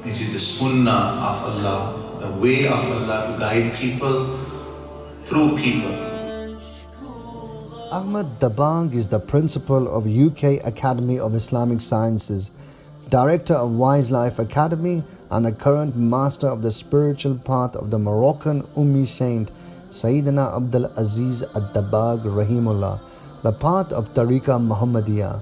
It is the sunnah of Allah, the way of Allah to guide people through people. Ahmad Dabbag is the principal of UK Academy of Islamic Sciences, director of Wise Life Academy, and the current master of the spiritual path of the Moroccan Ummi Saint Sayyidina Abdul Aziz Dabbag Rahimullah, the path of Tariqa Muhammadiyah.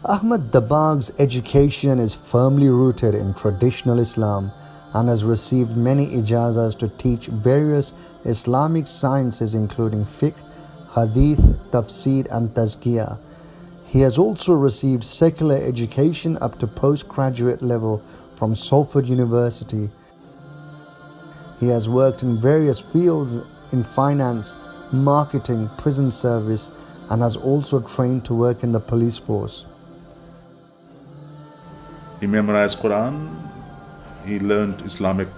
Ahmad Dabbag's education is firmly rooted in traditional Islam and has received many ijazas to teach various Islamic sciences including fiqh, hadith, tafsir and tazkiyah. He has also received secular education up to postgraduate level from Salford University. He has worked in various fields in finance, marketing, prison service, and has also trained to work in the police force. He memorized Quran, he learned Islamic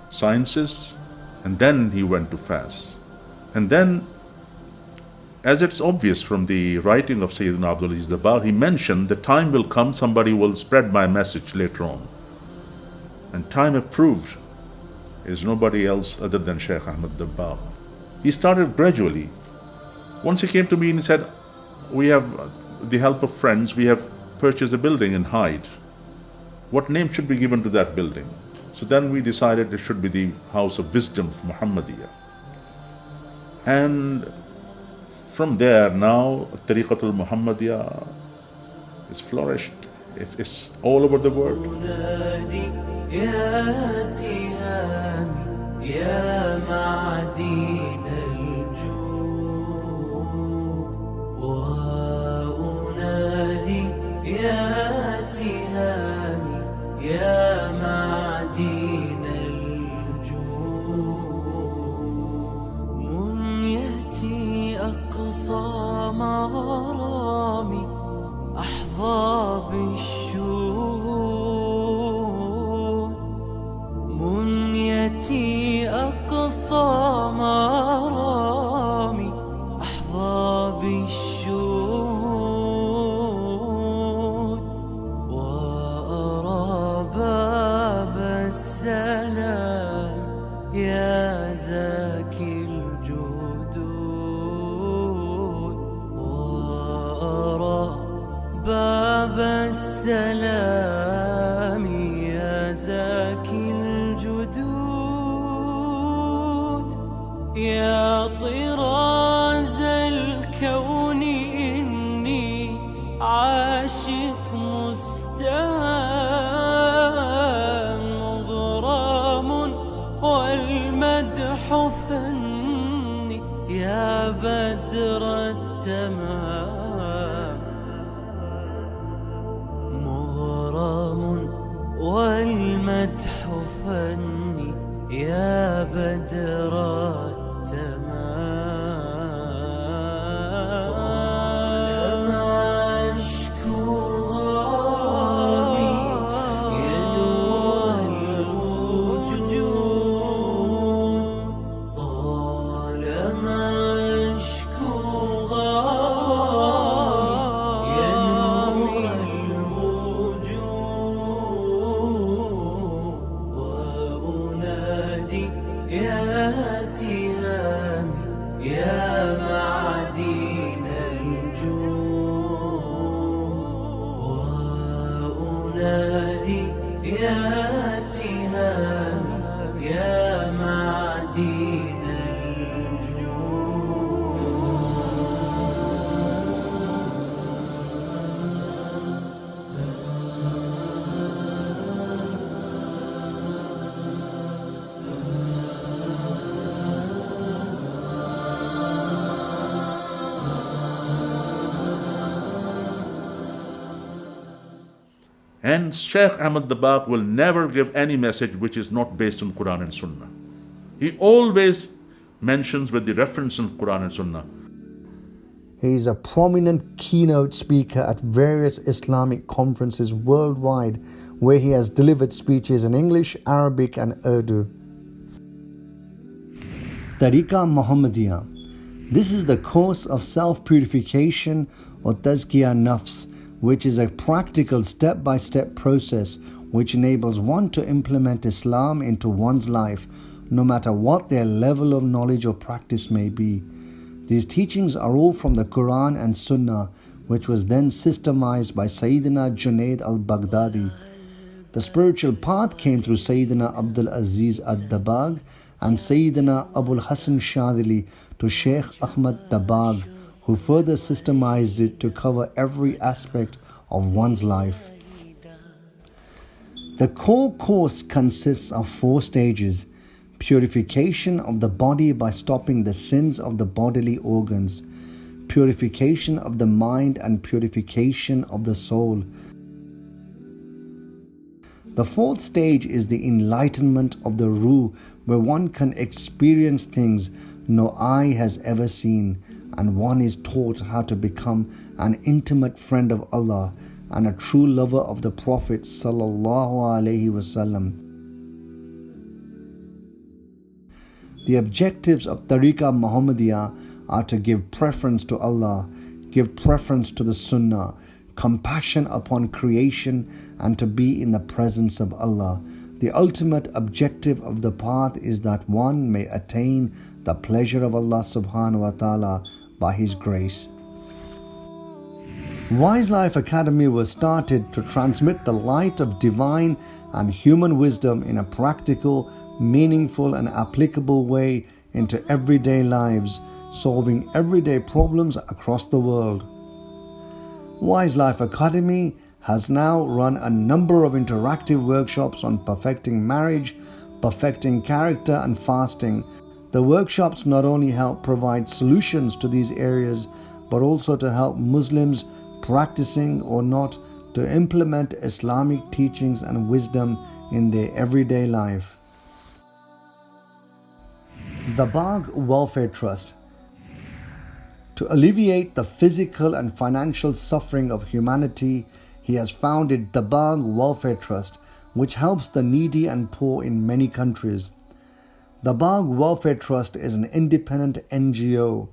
sciences, and then he went to fast. And then, as it's obvious from the writing of Sayyidina Abdul Aziz Dabbagh, he mentioned the time will come, somebody will spread my message later on. And time have proved is nobody else other than Shaykh Ahmad Dabbagh. He started gradually. Once he came to me and he said, we have the help of friends, we have purchased a building in Hyde. What name should be given to that building? So then we decided it should be the House of Wisdom of Muhammadiyah. And from there now, Tariqatul Muhammadiyah is flourished. It's all over the world. يا معدين الجود منيتي أقصى مرامي أحظى بالشهود منيتي أقصى مرامي أحظى بالشهود يا زاكي الجدود وأرى باب السلام يا زاكي الجدود يا طراز الكون إني عاشق مستهام مغرم والمدح فني يا بدر التمام مغرم والمدح فني يا بدر التمام And Shaykh Ahmad Dabbagh will never give any message which is not based on Quran and Sunnah. He always mentions with the reference in Quran and Sunnah. He is a prominent keynote speaker at various Islamic conferences worldwide, where he has delivered speeches in English, Arabic and Urdu. Tariqa Muhammadiyah. This is the course of self-purification or tazkiyah nafs, which is a practical step-by-step process which enables one to implement Islam into one's life, no matter what their level of knowledge or practice may be. These teachings are all from the Quran and Sunnah, which was then systemized by Sayyidina Junaid al-Baghdadi. The spiritual path came through Sayyidina Abdul Aziz al-Dabbag and Sayyidina Abul Hasan Shadili to Shaykh Ahmad Dabbag, who further systemized it to cover every aspect of one's life. The core course consists of 4 stages: purification of the body by stopping the sins of the bodily organs, purification of the mind, and purification of the soul. The 4th stage is the enlightenment of the Ruh, where one can experience things no eye has ever seen, and one is taught how to become an intimate friend of Allah and a true lover of the Prophet sallallahu alaihi wasallam. The objectives of Tariqa Muhammadiyah are to give preference to Allah, give preference to the Sunnah, compassion upon creation, and to be in the presence of Allah. The ultimate objective of the path is that one may attain the pleasure of Allah subhanahu wa ta'ala by His grace. Wise Life Academy was started to transmit the light of divine and human wisdom in a practical, meaningful, and applicable way into everyday lives, solving everyday problems across the world. Wise Life Academy has now run a number of interactive workshops on perfecting marriage, perfecting character, and fasting. The workshops not only help provide solutions to these areas, but also to help Muslims, practicing or not, to implement Islamic teachings and wisdom in their everyday life. The Dabbagh Welfare Trust. To alleviate the physical and financial suffering of humanity, he has founded the Dabbagh Welfare Trust, which helps the needy and poor in many countries. The Dabbagh Welfare Trust is an independent NGO.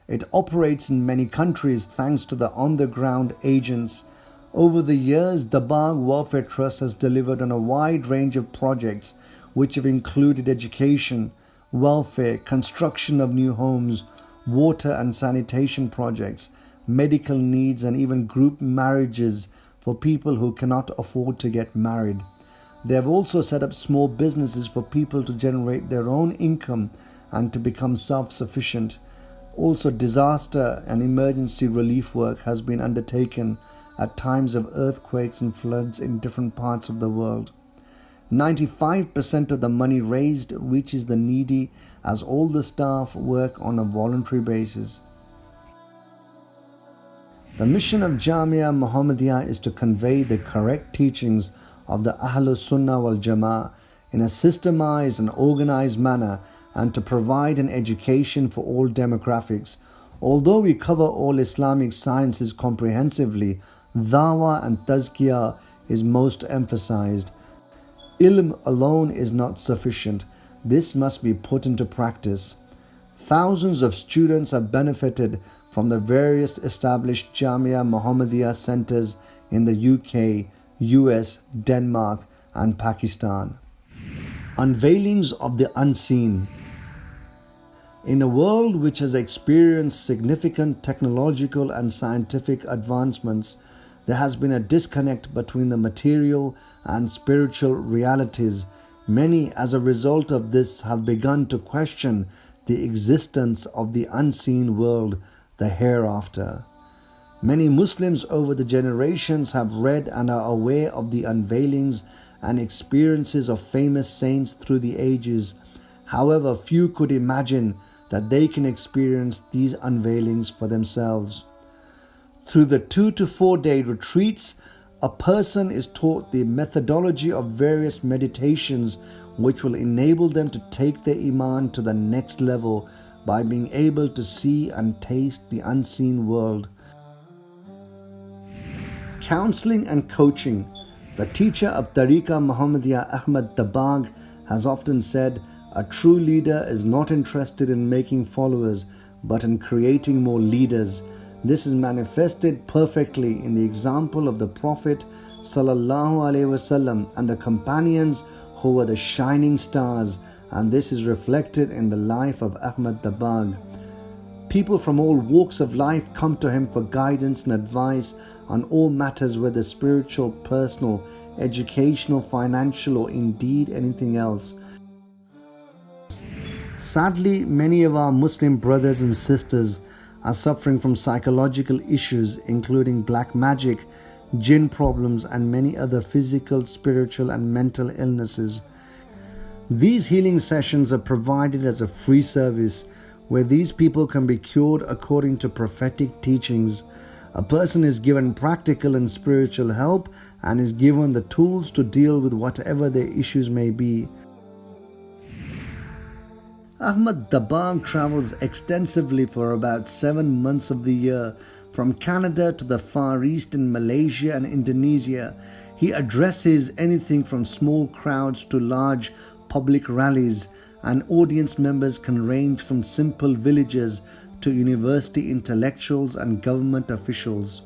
It operates in many countries thanks to the on-the-ground agents. Over the years, the Dabbagh Welfare Trust has delivered on a wide range of projects which have included education, welfare, construction of new homes, water and sanitation projects, medical needs, and even group marriages for people who cannot afford to get married. They have also set up small businesses for people to generate their own income and to become self-sufficient. Also, disaster and emergency relief work has been undertaken at times of earthquakes and floods in different parts of the world. 95% of the money raised reaches the needy, as all the staff work on a voluntary basis. The mission of Jamia Muhammadiyah is to convey the correct teachings of the Ahlus Sunnah wal Jama'ah in a systemized and organized manner, and to provide an education for all demographics. Although we cover all Islamic sciences comprehensively, dawah and tazkiyah is most emphasized. Ilm alone is not sufficient. This must be put into practice. Thousands of students have benefited from the various established Jamia Muhammadiyah centers in the UK, US, Denmark, and Pakistan. Unveilings of the unseen. In a world which has experienced significant technological and scientific advancements, there has been a disconnect between the material and spiritual realities. Many, as a result of this, have begun to question the existence of the unseen world, the hereafter. Many Muslims over the generations have read and are aware of the unveilings and experiences of famous saints through the ages. However, few could imagine that they can experience these unveilings for themselves. Through the 2 to 4 day retreats, a person is taught the methodology of various meditations which will enable them to take their iman to the next level by being able to see and taste the unseen world. Counseling and coaching. The teacher of Tariqa Muhammadiyah, Ahmad Dabbag, has often said, A true leader is not interested in making followers but in creating more leaders. This is manifested perfectly in the example of the Prophet ﷺ and the companions who were the shining stars, and this is reflected in the life of Ahmad Dabbag. People from all walks of life come to him for guidance and advice on all matters, whether spiritual, personal, educational, financial, or indeed anything else. Sadly, many of our Muslim brothers and sisters are suffering from psychological issues including black magic, jinn problems, and many other physical, spiritual, and mental illnesses. These healing sessions are provided as a free service where these people can be cured according to prophetic teachings. A person is given practical and spiritual help and is given the tools to deal with whatever their issues may be. Ahmad Dabbag travels extensively for about 7 months of the year, from Canada to the Far East in Malaysia and Indonesia. He addresses anything from small crowds to large public rallies, and audience members can range from simple villagers to university intellectuals and government officials.